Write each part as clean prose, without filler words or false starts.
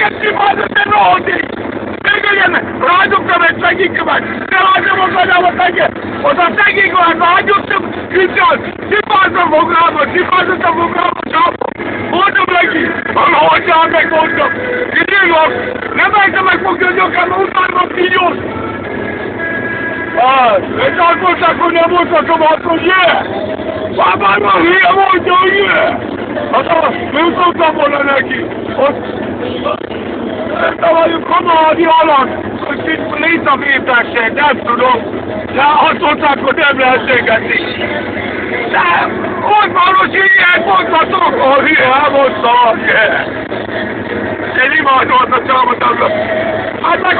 Ezeket cipázod, te rohadék! Megöljenek! Rágyogtam egy segítkövet! Ne hagyjam a kanyámat egyet! Az a segítkövet rágyogtam, küzdöl! Cipázom foglalma, csápom! Mondom neki! Hagyjál meg, mondom! Kinyílok! Nem egyszer meg fogja nyökem, utána kinyúl! És azt mondták, hogy nem mondhatom azt, hogy jö! Bábárban hülye mondja, hogy jö! Hát nem tudtam volna neki! Ezt vagyunk kamaradi alatt! Hogy létszavéptárság, nem tudom! De azt mondták, hogy nem lehet ségetni! De ott valós ilyet mondhatok, hogy hülye elmondtam! Én imádom azt a csalmatomra! Hát meg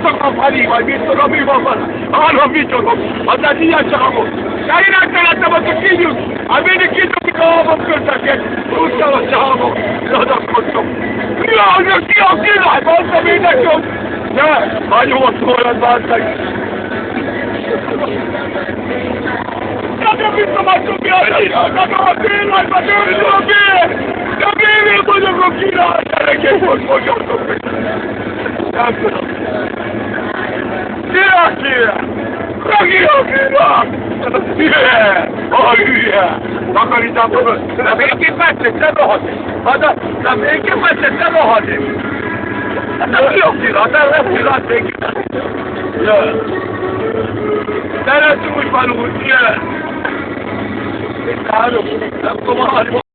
azok a Fali, vagy mit tudom, mi van vele. Arra vicsogok. Aztán ilyen csalmok. De én eltelettem azt a kinyújt. Hát mindig kinyújtik a halmok közteket. Úgyszal a csalmok. Ladakodtok. Mi az, ki a király? Mondta mindenki, hogy... Ne, hagyom a szólят, bánt meg. Nem visszamadtunk ki a király. Nem a királyba, nem a király. Nem én vagyok a király. Gyerekek, most mondjatok meg. Nem tudom. Ki a király? Hülye! A hülye! Takarítátok, de végképp meccset, nem rohadni! De végképp meccset, nem rohadni! Nem ki a király, nem király végképp! Jön! Szeretünk úgy van úgy, jön! Én nem tudom,